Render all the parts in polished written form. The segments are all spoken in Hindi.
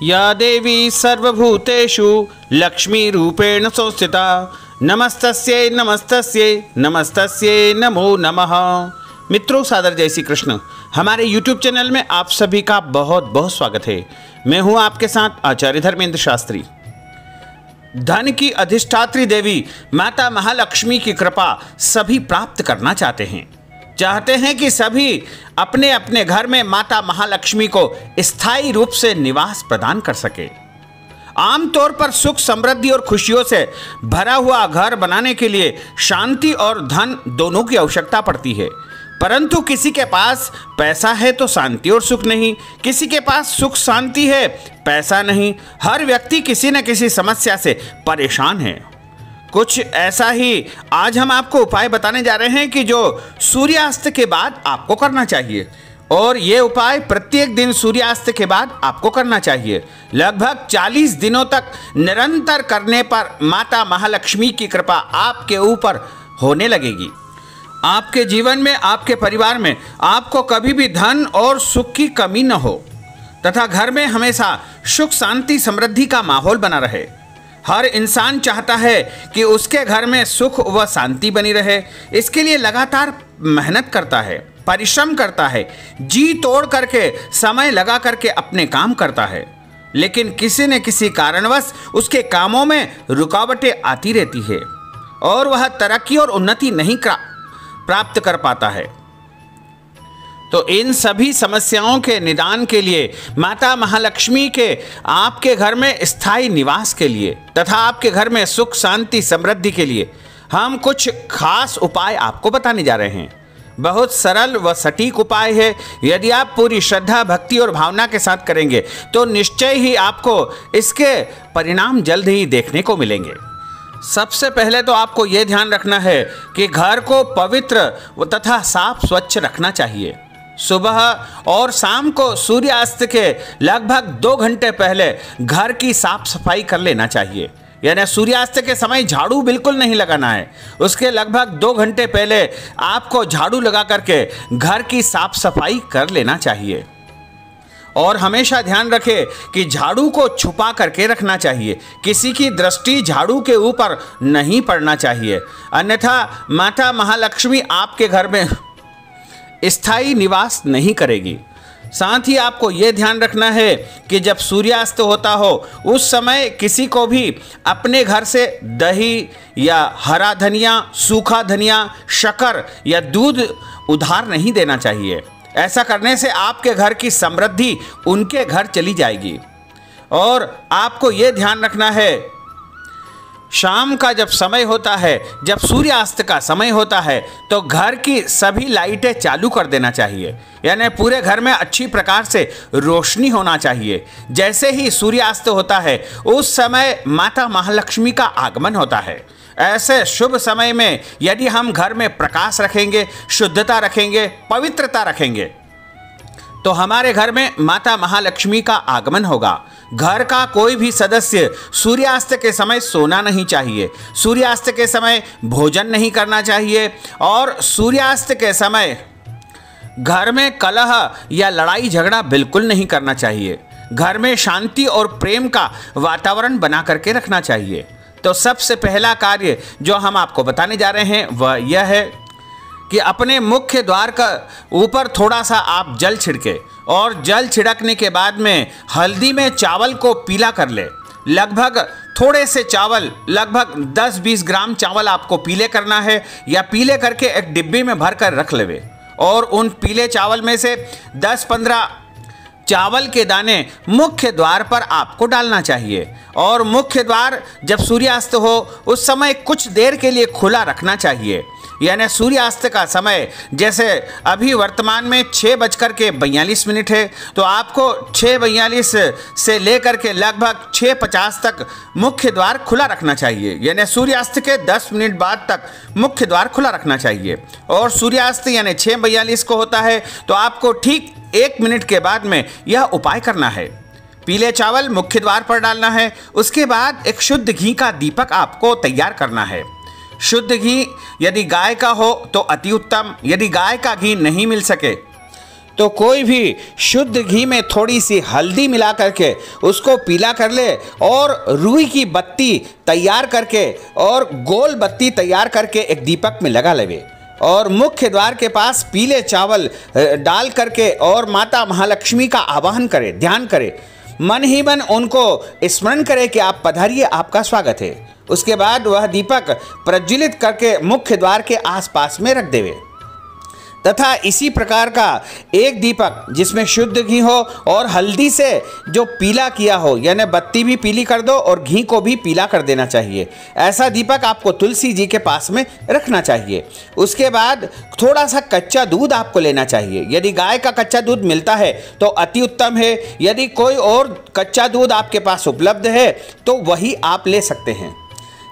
या देवी सर्वभूतेषु लक्ष्मीरूपेण संस्थिता नमस्तस्यै नमस्तस्यै नमस्तस्यै नमो नमः। मित्रों, सादर जय श्री कृष्ण। हमारे YouTube चैनल में आप सभी का बहुत बहुत स्वागत है। मैं हूं आपके साथ आचार्य धर्मेंद्र शास्त्री। धन की अधिष्ठात्री देवी माता महालक्ष्मी की कृपा सभी प्राप्त करना चाहते हैं कि सभी अपने अपने घर में माता महालक्ष्मी को स्थायी रूप से निवास प्रदान कर सके। आमतौर पर सुख समृद्धि और खुशियों से भरा हुआ घर बनाने के लिए शांति और धन दोनों की आवश्यकता पड़ती है, परंतु किसी के पास पैसा है तो शांति और सुख नहीं, किसी के पास सुख शांति है पैसा नहीं। हर व्यक्ति किसी न किसी समस्या से परेशान है। कुछ ऐसा ही आज हम आपको उपाय बताने जा रहे हैं कि जो सूर्यास्त के बाद आपको करना चाहिए, और ये उपाय प्रत्येक दिन सूर्यास्त के बाद आपको करना चाहिए। लगभग 40 दिनों तक निरंतर करने पर माता महालक्ष्मी की कृपा आपके ऊपर होने लगेगी। आपके जीवन में, आपके परिवार में आपको कभी भी धन और सुख की कमी न हो तथा घर में हमेशा सुख शांति समृद्धि का माहौल बना रहे। हर इंसान चाहता है कि उसके घर में सुख व शांति बनी रहे। इसके लिए लगातार मेहनत करता है, परिश्रम करता है, जी तोड़ करके समय लगा करके अपने काम करता है, लेकिन किसी न किसी कारणवश उसके कामों में रुकावटें आती रहती है और वह तरक्की और उन्नति नहीं प्राप्त कर पाता है। तो इन सभी समस्याओं के निदान के लिए, माता महालक्ष्मी के आपके घर में स्थायी निवास के लिए तथा आपके घर में सुख शांति समृद्धि के लिए हम कुछ खास उपाय आपको बताने जा रहे हैं। बहुत सरल व सटीक उपाय है। यदि आप पूरी श्रद्धा, भक्ति और भावना के साथ करेंगे तो निश्चय ही आपको इसके परिणाम जल्द ही देखने को मिलेंगे। सबसे पहले तो आपको यह ध्यान रखना है कि घर को पवित्र तथा साफ स्वच्छ रखना चाहिए। सुबह और शाम को सूर्यास्त के लगभग 2 घंटे पहले घर की साफ सफाई कर लेना चाहिए। यानी सूर्यास्त के समय झाड़ू बिल्कुल नहीं लगाना है। उसके लगभग 2 घंटे पहले आपको झाड़ू लगा करके घर की साफ सफाई कर लेना चाहिए। और हमेशा ध्यान रखें कि झाड़ू को छुपा करके रखना चाहिए। किसी की दृष्टि झाड़ू के ऊपर नहीं पड़ना चाहिए, अन्यथा माता महालक्ष्मी आपके घर में स्थायी निवास नहीं करेगी। साथ ही आपको यह ध्यान रखना है कि जब सूर्यास्त होता हो उस समय किसी को भी अपने घर से दही या हरा धनिया, सूखा धनिया, शक्कर या दूध उधार नहीं देना चाहिए। ऐसा करने से आपके घर की समृद्धि उनके घर चली जाएगी। और आपको यह ध्यान रखना है, शाम का जब समय होता है, जब सूर्यास्त का समय होता है, तो घर की सभी लाइटें चालू कर देना चाहिए। यानी पूरे घर में अच्छी प्रकार से रोशनी होना चाहिए। जैसे ही सूर्यास्त होता है उस समय माता महालक्ष्मी का आगमन होता है। ऐसे शुभ समय में यदि हम घर में प्रकाश रखेंगे, शुद्धता रखेंगे, पवित्रता रखेंगे, तो हमारे घर में माता महालक्ष्मी का आगमन होगा। घर का कोई भी सदस्य सूर्यास्त के समय सोना नहीं चाहिए, सूर्यास्त के समय भोजन नहीं करना चाहिए, और सूर्यास्त के समय घर में कलह या लड़ाई झगड़ा बिल्कुल नहीं करना चाहिए। घर में शांति और प्रेम का वातावरण बना करके रखना चाहिए। तो सबसे पहला कार्य जो हम आपको बताने जा रहे हैं वह यह है कि अपने मुख्य द्वार का ऊपर थोड़ा सा आप जल छिड़के, और जल छिड़कने के बाद में हल्दी में चावल को पीला कर ले। लगभग थोड़े से चावल, लगभग 10-20 ग्राम चावल आपको पीले करना है, या पीले करके एक डिब्बी में भर कर रख लेवे, और उन पीले चावल में से 10-15 चावल के दाने मुख्य द्वार पर आपको डालना चाहिए। और मुख्य द्वार जब सूर्यास्त हो उस समय कुछ देर के लिए खुला रखना चाहिए। यानी सूर्यास्त का समय जैसे अभी वर्तमान में 6:42 है, तो आपको 6:42 से लेकर के लगभग 6:50 तक मुख्य द्वार खुला रखना चाहिए। यानी सूर्यास्त के 10 मिनट बाद तक मुख्य द्वार खुला रखना चाहिए। और सूर्यास्त यानी 6:42 को होता है, तो आपको ठीक 1 मिनट के बाद में यह उपाय करना है। पीले चावल मुख्य द्वार पर डालना है। उसके बाद एक शुद्ध घी का दीपक आपको तैयार करना है। शुद्ध घी यदि गाय का हो तो अति उत्तम, यदि गाय का घी नहीं मिल सके तो कोई भी शुद्ध घी में थोड़ी सी हल्दी मिला करके उसको पीला कर ले और रुई की बत्ती तैयार करके और गोल बत्ती तैयार करके एक दीपक में लगा लेवे और मुख्य द्वार के पास पीले चावल डाल करके और माता महालक्ष्मी का आवाहन करे, ध्यान करे, मन ही मन उनको स्मरण करे कि आप पधारिए, आपका स्वागत है। उसके बाद वह दीपक प्रज्वलित करके मुख्य द्वार के आसपास में रख देवे तथा इसी प्रकार का एक दीपक जिसमें शुद्ध घी हो और हल्दी से जो पीला किया हो, यानी बत्ती भी पीली कर दो और घी को भी पीला कर देना चाहिए। ऐसा दीपक आपको तुलसी जी के पास में रखना चाहिए। उसके बाद थोड़ा सा कच्चा दूध आपको लेना चाहिए। यदि गाय का कच्चा दूध मिलता है तो अति उत्तम है। यदि कोई और कच्चा दूध आपके पास उपलब्ध है तो वही आप ले सकते हैं।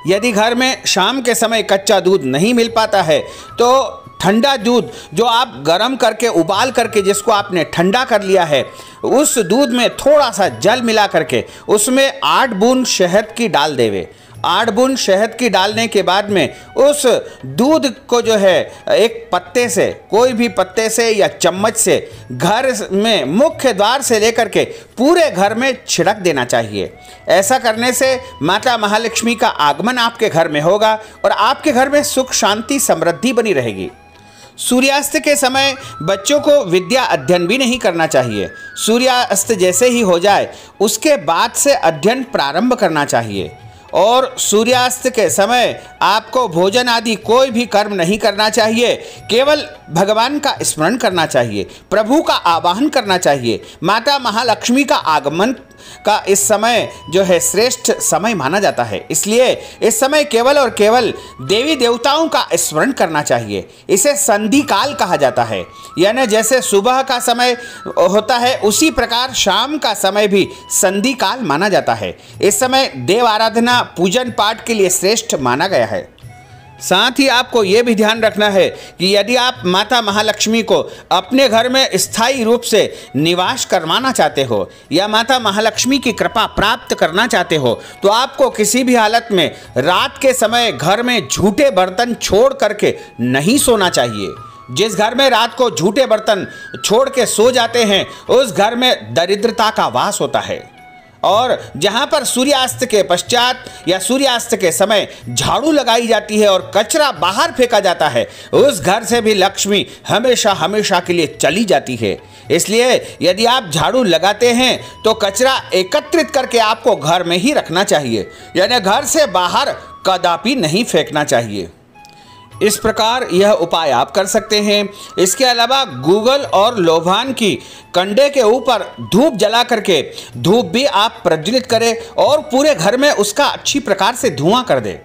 यदि घर में शाम के समय कच्चा दूध नहीं मिल पाता है तो ठंडा दूध जो आप गर्म करके उबाल करके जिसको आपने ठंडा कर लिया है, उस दूध में थोड़ा सा जल मिला करके उसमें 8 बूंद शहद की डाल देवे। 8 बूंद शहद की डालने के बाद में उस दूध को जो है एक पत्ते से, कोई भी पत्ते से या चम्मच से घर में मुख्य द्वार से लेकर के पूरे घर में छिड़क देना चाहिए। ऐसा करने से माता महालक्ष्मी का आगमन आपके घर में होगा और आपके घर में सुख शांति समृद्धि बनी रहेगी। सूर्यास्त के समय बच्चों को विद्या अध्ययन भी नहीं करना चाहिए। सूर्यास्त जैसे ही हो जाए उसके बाद से अध्ययन प्रारंभ करना चाहिए और सूर्यास्त के समय आपको भोजन आदि कोई भी कर्म नहीं करना चाहिए। केवल भगवान का स्मरण करना चाहिए, प्रभु का आवाहन करना चाहिए। माता महालक्ष्मी का आगमन का इस समय जो है श्रेष्ठ समय माना जाता है, इसलिए इस समय केवल और केवल देवी देवताओं का स्मरण करना चाहिए। इसे संधि काल कहा जाता है, यानी जैसे सुबह का समय होता है उसी प्रकार शाम का समय भी संधि काल माना जाता है। इस समय देव आराधना पूजन पाठ के लिए श्रेष्ठ माना गया है। साथ ही आपको ये भी ध्यान रखना है कि यदि आप माता महालक्ष्मी को अपने घर में स्थायी रूप से निवास करवाना चाहते हो या माता महालक्ष्मी की कृपा प्राप्त करना चाहते हो तो आपको किसी भी हालत में रात के समय घर में झूठे बर्तन छोड़ करके नहीं सोना चाहिए। जिस घर में रात को झूठे बर्तन छोड़ के सो जाते हैं उस घर में दरिद्रता का वास होता है। और जहाँ पर सूर्यास्त के पश्चात या सूर्यास्त के समय झाड़ू लगाई जाती है और कचरा बाहर फेंका जाता है उस घर से भी लक्ष्मी हमेशा हमेशा के लिए चली जाती है। इसलिए यदि आप झाड़ू लगाते हैं तो कचरा एकत्रित करके आपको घर में ही रखना चाहिए, यानी घर से बाहर कदापि नहीं फेंकना चाहिए। इस प्रकार यह उपाय आप कर सकते हैं। इसके अलावा गूगल और लोभान की कंडे के ऊपर धूप जला करके धूप भी आप प्रज्वलित करें और पूरे घर में उसका अच्छी प्रकार से धुआं कर दें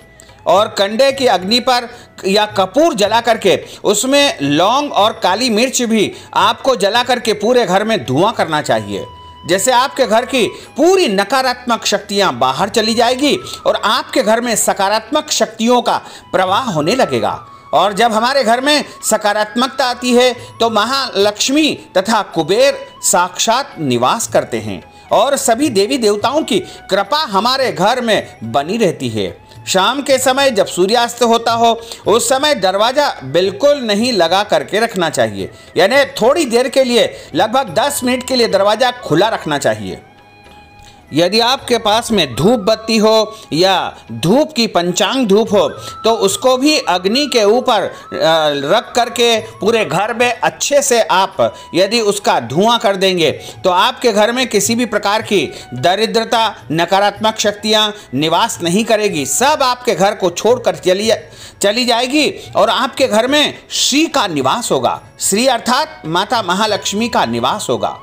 और कंडे की अग्नि पर या कपूर जला करके उसमें लौंग और काली मिर्च भी आपको जला करके पूरे घर में धुआं करना चाहिए। जैसे आपके घर की पूरी नकारात्मक शक्तियां बाहर चली जाएगी और आपके घर में सकारात्मक शक्तियों का प्रवाह होने लगेगा। और जब हमारे घर में सकारात्मकता आती है तो महालक्ष्मी तथा कुबेर साक्षात निवास करते हैं और सभी देवी देवताओं की कृपा हमारे घर में बनी रहती है। शाम के समय जब सूर्यास्त होता हो उस समय दरवाज़ा बिल्कुल नहीं लगा करके रखना चाहिए, यानी थोड़ी देर के लिए लगभग 10 मिनट के लिए दरवाज़ा खुला रखना चाहिए। यदि आपके पास में धूप बत्ती हो या धूप की पंचांग धूप हो तो उसको भी अग्नि के ऊपर रख करके पूरे घर में अच्छे से आप यदि उसका धुआं कर देंगे तो आपके घर में किसी भी प्रकार की दरिद्रता, नकारात्मक शक्तियां निवास नहीं करेगी। सब आपके घर को छोड़कर चली जाएगी और आपके घर में श्री का निवास होगा। श्री अर्थात माता महालक्ष्मी का निवास होगा।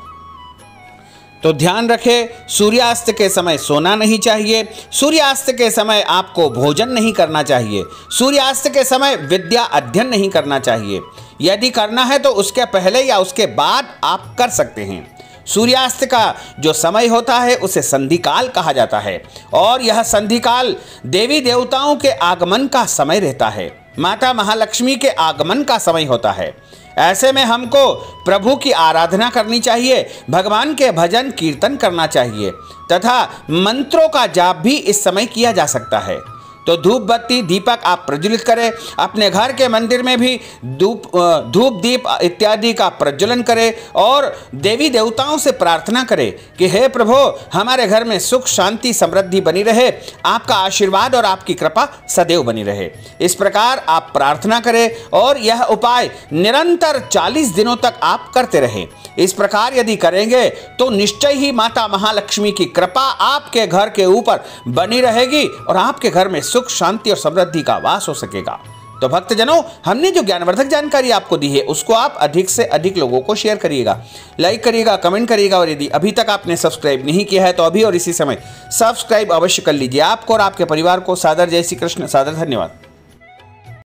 तो ध्यान रखें, सूर्यास्त के समय सोना नहीं चाहिए, सूर्यास्त के समय आपको भोजन नहीं करना चाहिए, सूर्यास्त के समय विद्या अध्ययन नहीं करना चाहिए। यदि करना है तो उसके पहले या उसके बाद आप कर सकते हैं। सूर्यास्त का जो समय होता है उसे संधिकाल कहा जाता है और यह संधिकाल देवी देवताओं के आगमन का समय रहता है, माता महालक्ष्मी के आगमन का समय होता है। ऐसे में हमको प्रभु की आराधना करनी चाहिए, भगवान के भजन कीर्तन करना चाहिए तथा मंत्रों का जाप भी इस समय किया जा सकता है। तो धूप बत्ती दीपक आप प्रज्वलित करें। अपने घर के मंदिर में भी धूप दीप इत्यादि का प्रज्वलन करें और देवी देवताओं से प्रार्थना करें कि हे प्रभु, हमारे घर में सुख शांति समृद्धि बनी रहे, आपका आशीर्वाद और आपकी कृपा सदैव बनी रहे। इस प्रकार आप प्रार्थना करें और यह उपाय निरंतर 40 दिनों तक आप करते रहें। इस प्रकार यदि करेंगे तो निश्चय ही माता महालक्ष्मी की कृपा आपके घर के ऊपर बनी रहेगी और आपके घर में सुख शांति और समृद्धि का वास हो सकेगा। तो भक्तजनों, हमने जो ज्ञानवर्धक जानकारी आपको दी है उसको आप अधिक से अधिक लोगों को शेयर करिएगा, लाइक करिएगा, कमेंट करिएगा और यदि अभी तक आपने सब्सक्राइब नहीं किया है तो अभी और इसी समय सब्सक्राइब अवश्य कर लीजिए। आपको और आपके परिवार को सादर जय श्री कृष्ण, सादर धन्यवाद।